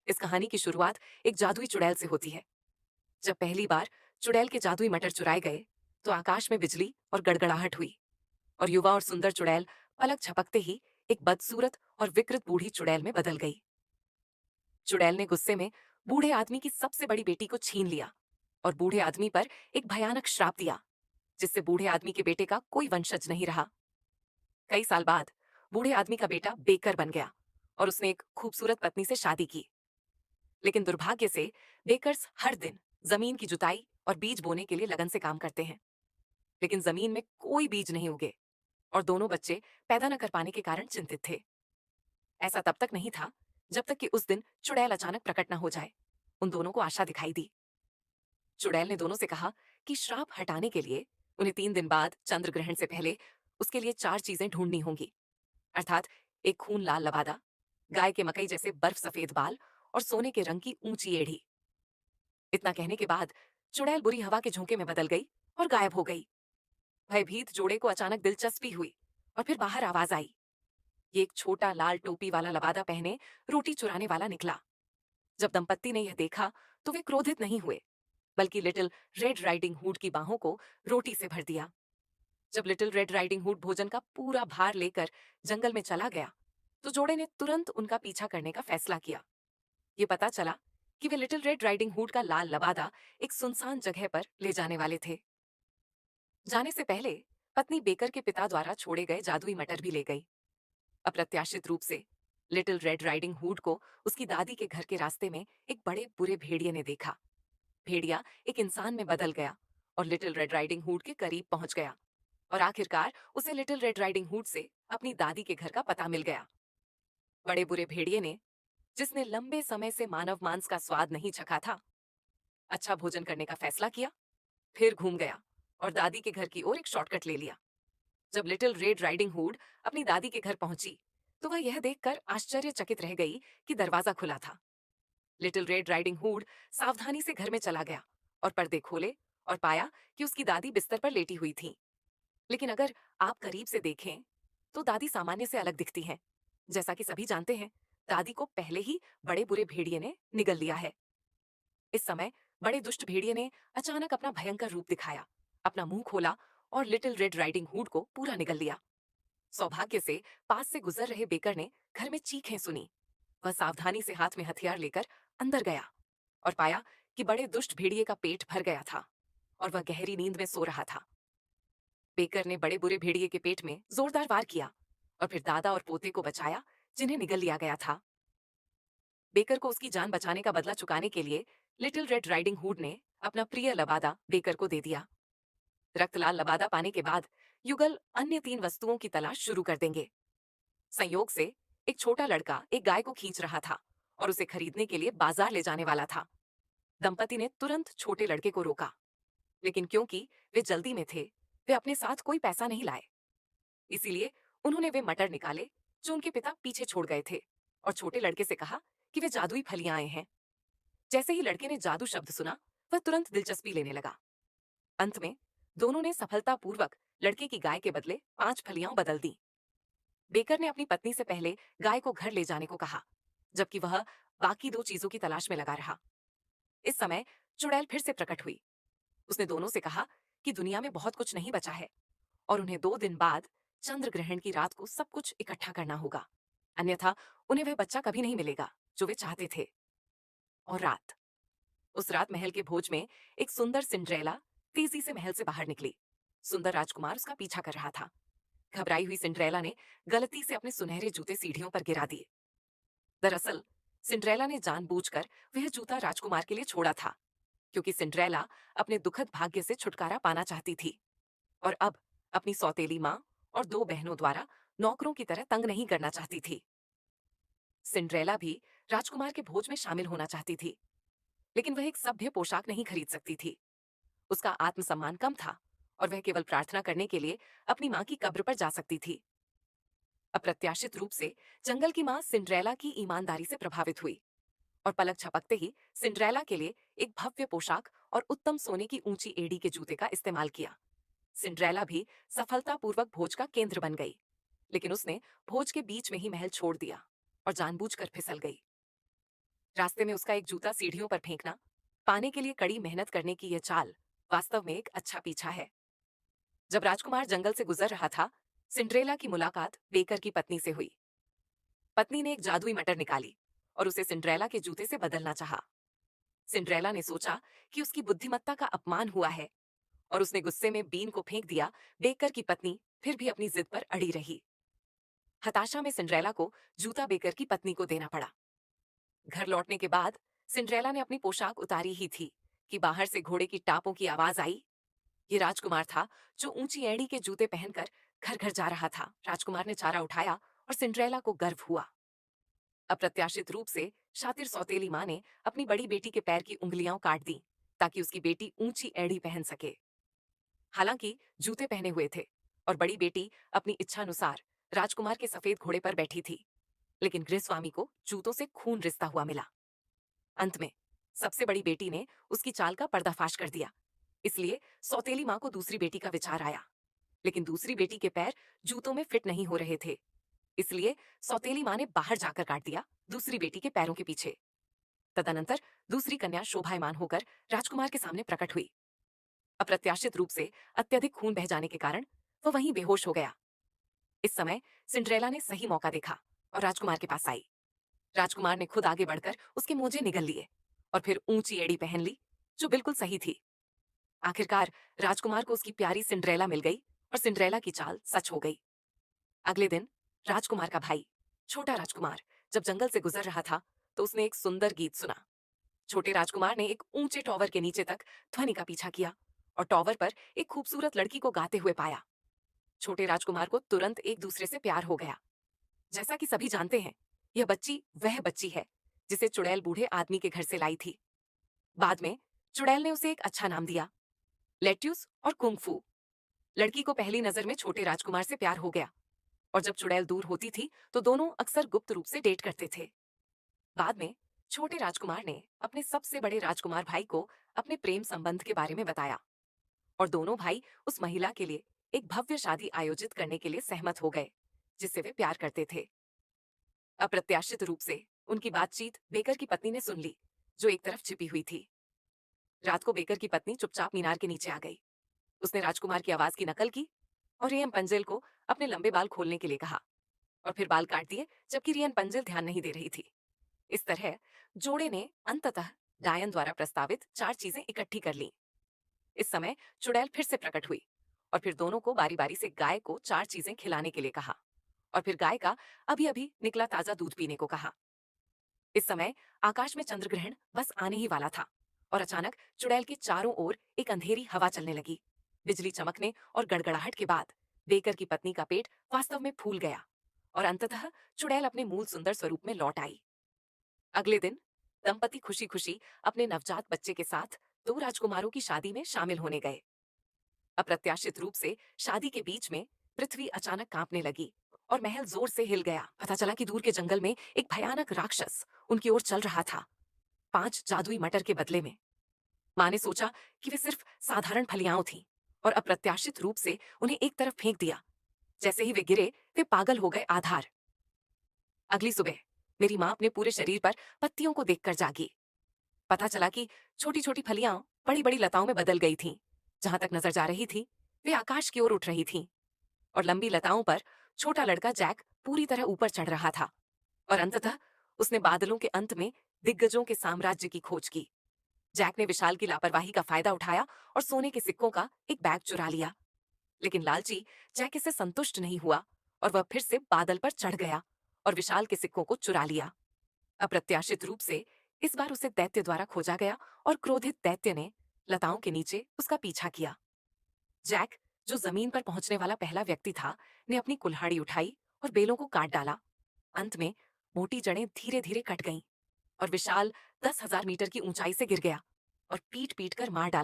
इस कहानी की शुरुआत एक जादुई चुड़ैल से होती है। जब पहली बार चुड़ैल के जादुई मटर चुराए गए, तो आकाश में बिजली और गड़गड़ाहट हुई और युवा और सुंदर चुड़ैल पलक झपकते ही एक बदसूरत और विकृत बूढ़ी चुड़ैल में बदल गई। चुड़ैल ने गुस्से में बूढ़े आदमी की सबसे बड़ी बेटी को छीन लिया और बूढ़े आदमी पर एक भयानक श्राप दिया, जिससे बूढ़े आदमी के बेटे का कोई वंशज नहीं रहा। कई साल बाद बूढ़े आदमी का बेटा बेकर बन गया और उसने एक खूबसूरत पत्नी से शादी की। लेकिन दुर्भाग्य से बेकर्स हर दिन जमीन की जुताई और बीज बोने के लिए लगन से काम करते हैं, लेकिन जमीन में कोई बीज नहीं उगे और दोनों बच्चे पैदा न कर पाने के कारण चिंतित थे। ऐसा तब तक नहीं था जब तक कि उस दिन चुड़ैल अचानक प्रकट न हो जाए। उन दोनों को आशा दिखाई दी। चुड़ैल ने दोनों से कहा कि श्राप हटाने के लिए उन्हें 3 दिन बाद चंद्र ग्रहण से पहले उसके लिए 4 चीजें ढूंढनी होंगी, अर्थात एक खून लाल लबादा, गाय के मकई जैसे बर्फ सफेद बाल और सोने के रंग की ऊंची एड़ी। इतना कहने के बाद चुड़ैल बुरी हवा के झोंके में बदल गई और गायब हो गई। भयभीत जोड़े को अचानक दिलचस्पी हुई और फिर बाहर आवाज आई। ये एक छोटा लाल टोपी वाला लबादा पहने रोटी चुराने वाला निकला। जब दंपत्ति ने यह देखा तो वे क्रोधित नहीं हुए, बल्कि लिटिल रेड राइडिंग हुड की बाहों को रोटी से भर दिया। जब लिटिल रेड राइडिंग हुड भोजन का पूरा भार लेकर जंगल में चला गया, तो जोड़े ने तुरंत उनका पीछा करने का फैसला किया। ये पता चला कि वे लिटिल रेड राइडिंग हुड का लाल लबादा एक सुनसान जगह पर ले जाने वाले थे। जाने से पहले पत्नी बेकर के पिता द्वारा छोड़े गए जादुई मटर भी ले गई। अप्रत्याशित रूप से लिटिल रेड राइडिंग हुड को उसकी दादी के घर के रास्ते में एक बड़े बुरे भेड़िए ने देखा। भेड़िया एक इंसान में बदल गया और लिटिल रेड राइडिंग हुड के करीब पहुंच गया और आखिरकार उसे लिटिल रेड राइडिंग हुड से अपनी दादी के घर का पता मिल गया। बड़े बुरे भेड़िए ने, जिसने लंबे समय से मानव मांस का स्वाद नहीं चखा था, अच्छा भोजन करने का फैसला किया, फिर घूम गया और दादी के घर की ओर एक शॉर्टकट ले लिया। जब लिटिल रेड राइडिंग हुड अपनी दादी के घर पहुंची, तो वह यह देखकर आश्चर्यचकित रह गई कि दरवाजा खुला था। लिटिल रेड राइडिंग हुड सावधानी से घर में चला गया और पर्दे खोले और पाया कि उसकी दादी बिस्तर पर लेटी हुई थी। लेकिन अगर आप करीब से देखें, तो दादी सामान्य से अलग दिखती हैं। जैसा कि सभी जानते हैं, दादी को पहले ही बड़े बुरे भेड़िए ने निगल लिया है। इस समय बड़े दुष्ट भेड़िए ने अचानक अपना भयंकर रूप दिखाया, अपना मुंह खोला और लिटिल रेड राइडिंग हुड को पूरा निगल लिया। सौभाग्य से पास से गुजर रहे बेकर ने घर में चीखें सुनी। वह सावधानी से हाथ में हथियार लेकर अंदर गया और पाया कि बड़े दुष्ट भेड़िए का पेट भर गया था और वह गहरी नींद में सो रहा था। बेकर ने बड़े बुरे भेड़िए के पेट में जोरदार वार किया और फिर दादा और पोते को बचाया, जिन्हें निगल लिया गया था। बेकर को उसकी जान बचाने का बदला चुकाने के लिए लिटिल रेड राइडिंग हुड ने अपना प्रिय लबादा बेकर को दे दिया। रक्त लाल लबादा पाने के बाद युगल अन्य 3 वस्तुओं की तलाश शुरू कर देंगे। संयोग से एक छोटा लड़का एक गाय को खींच रहा था और उसे खरीदने के लिए बाजार ले जाने वाला था। दंपति ने तुरंत छोटे लड़के को रोका, लेकिन क्योंकि वे जल्दी में थे, वे अपने साथ कोई पैसा नहीं लाए। इसीलिए उन्होंने वे मटर निकाले जो उनके पिता पीछे छोड़ गए थे और छोटे लड़के से कहा कि वे जादुई फलियां आए हैं। जैसे ही लड़के ने जादू शब्द सुना, वह तुरंत दिलचस्पी लेने लगा। अंत में दोनों ने सफलतापूर्वक लड़के की गाय के बदले 5 फलियां बदल दी। बेकर ने अपनी पत्नी से पहले गाय को घर ले जाने को कहा, जबकि वह बाकी 2 चीजों की तलाश में लगा रहा। इस समय चुड़ैल फिर से प्रकट हुई। उसने दोनों से कहा कि दुनिया में बहुत कुछ नहीं बचा है और उन्हें 2 दिन बाद चंद्र ग्रहण की रात को सब कुछ इकट्ठा करना होगा, अन्यथा उन्हें वह बच्चा कभी नहीं मिलेगा जो वे चाहते थे। और उस रात महल के भोज में एक सुंदर सिंड्रेला तेजी से महल से बाहर निकली। सुंदर राजकुमार उसका पीछा कर रहा था। घबराई हुई सिंड्रेला ने गलती से अपने सुनहरे जूते सीढ़ियों पर गिरा दिए। दरअसल सिंड्रेला ने जानबूझकर वह जूता राजकुमार के लिए छोड़ा था, क्योंकि सिंड्रेला अपने दुखद भाग्य से छुटकारा पाना चाहती थी और अब अपनी सौतेली माँ और 2 बहनों द्वारा नौकरों की तरह तंग नहीं करना चाहती थी। सिंड्रेला भी राजकुमार के भोज में शामिल होना चाहती थी, लेकिन वह एक सभ्य पोशाक नहीं खरीद सकती थी। उसका आत्मसम्मान कम था और वह केवल प्रार्थना करने के लिए अपनी माँ की कब्र पर जा सकती थी। अप्रत्याशित रूप से जंगल की माँ सिंड्रेला की ईमानदारी से प्रभावित हुई और पलक झपकते ही सिंड्रेला के लिए एक भव्य पोशाक और उत्तम सोने की ऊंची एड़ी के जूते का इस्तेमाल किया। सिंड्रेला भी सफलतापूर्वक भोज का केंद्र बन गई, लेकिन उसने भोज के बीच में ही महल छोड़ दिया और जानबूझकर फिसल गई। रास्ते में उसका एक जूता सीढ़ियों पर फेंकना, पाने के लिए कड़ी मेहनत करने की यह चाल वास्तव में एक अच्छा पीछा है। जब राजकुमार जंगल से गुजर रहा था, सिंड्रेला की मुलाकात बेकर की पत्नी से हुई। पत्नी ने एक जादुई मटर निकाली और उसे सिंड्रेला के जूते से बदलना चाहा। सिंड्रेला ने सोचा कि उसकी बुद्धिमत्ता का अपमान हुआ है और उसने गुस्से में बीन को फेंक दिया। बेकर की पत्नी फिर भी अपनी जिद पर अड़ी रही। हताशा में सिंड्रेला को जूता बेकर की पत्नी को देना पड़ा। घर लौटने के बाद सिंड्रेला ने अपनी पोशाक उतारी ही थी कि बाहर से घोड़े की टापों की आवाज आई। ये राजकुमार था जो ऊंची एड़ी के जूते पहनकर घर घर जा रहा था। राजकुमार ने चारा उठाया और सिंड्रेला को गर्व हुआ। अप्रत्याशित रूप से शातिर सौतेली माँ ने अपनी बड़ी बेटी के पैर की उंगलियां काट दी ताकि उसकी बेटी ऊंची एड़ी पहन सके। हालांकि जूते पहने हुए थे और बड़ी बेटी अपनी इच्छानुसार राजकुमार के सफेद घोड़े पर बैठी थी, लेकिन गृहस्वामी को जूतों से खून रिसता हुआ मिला। अंत में सबसे बड़ी बेटी ने उसकी चाल का पर्दाफाश कर दिया। इसलिए सौतेली माँ को दूसरी बेटी का विचार आया, लेकिन दूसरी बेटी के पैर जूतों में फिट नहीं हो रहे थे। इसलिए सौतेली माँ ने बाहर जाकर काट दिया दूसरी बेटी के पैरों के पीछे। तदनंतर दूसरी कन्या शोभायमान होकर राजकुमार के सामने प्रकट हुई। अप्रत्याशित रूप से अत्यधिक खून बह जाने के कारण वह वहीं बेहोश हो गया। इस समय सिंड्रेला ने सही मौका देखा और राजकुमार के पास आई। राजकुमार ने खुद आगे बढ़कर उसके मोजे निगल लिए और फिर ऊंची एड़ी पहन ली जो बिल्कुल सही थी। आखिरकार राजकुमार को उसकी प्यारी सिंड्रेला मिल गई और सिंड्रेला की चाल सच हो गई। अगले दिन राजकुमार का भाई छोटा राजकुमार जब जंगल से गुजर रहा था तो उसने एक सुंदर गीत सुना। छोटे राजकुमार ने एक ऊंचे टॉवर के नीचे तक ध्वनि का पीछा किया और टॉवर पर एक खूबसूरत लड़की को गाते हुए पाया। छोटे राजकुमार को तुरंत एक दूसरे से प्यार हो गया। जैसा कि सभी जानते हैं, यह बच्ची वह बच्ची है जिसे चुड़ैल बूढ़े आदमी के घर से लाई थी। बाद में चुड़ैल ने उसे एक अच्छा नाम दिया, लेट्यूस और कुंगफू। लड़की को पहली नजर में छोटे राजकुमार से प्यार हो गया और जब चुड़ैल दूर होती थी तो दोनों अक्सर गुप्त रूप से डेट करते थे। बाद में छोटे राजकुमार ने अपने सबसे बड़े राजकुमार भाई को अपने प्रेम संबंध के बारे में बताया और दोनों भाई उस महिला के लिए एक भव्य शादी आयोजित करने के लिए सहमत हो गए जिससे वे प्यार करते थे। अप्रत्याशित रूप से उनकी बातचीत बेकर की पत्नी ने सुन ली, जो एक तरफ छिपी हुई थी। रात को बेकर की पत्नी चुपचाप मीनार के नीचे आ गई। उसने राजकुमार की आवाज की नकल की और रियन पंजेल को अपने लंबे बाल खोलने के लिए कहा और फिर बाल काट दिए, जबकि रियन पंजेल ध्यान नहीं दे रही थी। इस तरह जोड़े ने अंततः डायन द्वारा प्रस्तावित 4 चीजें इकट्ठी कर लीं। इस समय चुड़ैल फिर से प्रकट हुई और फिर दोनों को बारी बारी से गाय को 4 चीजें खिलाने के लिए कहा और फिर गाय का अभी अभी निकला ताजा दूध पीने को कहा। इस समय आकाश में चंद्रग्रहण बस आने ही वाला था और अचानक चुड़ैल के चारों ओर एक अंधेरी हवा चलने लगी। बिजली चमकने और गड़गड़ाहट के बाद बेकर की पत्नी का पेट वास्तव में फूल गया और अंततः चुड़ैल अपने मूल सुंदर स्वरूप में लौट आई। अगले दिन दंपति खुशी खुशी अपने नवजात बच्चे के साथ 2 राजकुमारों की शादी में शामिल होने गए। अप्रत्याशित रूप से शादी के बीच में पृथ्वी अचानक कांपने लगी और महल जोर से हिल गया। पता चला कि दूर के जंगल में एक भयानक राक्षस उनकी ओर चल रहा था, 5 जादुई मटर के बदले में। माँ ने सोचा कि वे सिर्फ साधारण फलियां थीं और अप्रत्याशित रूप से उन्हें एक तरफ फेंक दिया। जैसे ही वे गिरे, वे पागल हो गए आधार। अगली सुबह मेरी माँ अपने पूरे शरीर पर पत्तियों को देखकर जागी। पता चला कि छोटी छोटी फलियां बड़ी बड़ी लताओं में बदल गई थीं। जहां तक नजर जा रही थी, वे आकाश की ओर उठ रही थीं और लंबी लताओं पर छोटा लड़का जैक पूरी तरह ऊपर चढ़ रहा था और अंततः उसने बादलों के अंत में दिग्गजों के साम्राज्य की खोज की। जैक ने विशाल की लापरवाही का फायदा उठाया और सोने के सिक्कों का एक बैग चुरा लिया, लेकिन लालची जैक इससे संतुष्ट नहीं हुआ और वह फिर से बादल पर चढ़ गया और विशाल के सिक्कों को चुरा लिया। अप्रत्याशित रूप से इस बार उसे दैत्य द्वारा खोजा गया और क्रोधित दैत्य ने लताओं के नीचे उसका पीछा किया। जैक, जो जमीन पर पहुंचने वाला पहला व्यक्ति था, ने अपनी कुल्हाड़ी उठाई और बेलों को काट डाला। अंत में मोटी जड़ें धीरे धीरे कट गईं और विशाल 10,000 मीटर की ऊंचाई से गिर गया और पीट पीट कर मार डाला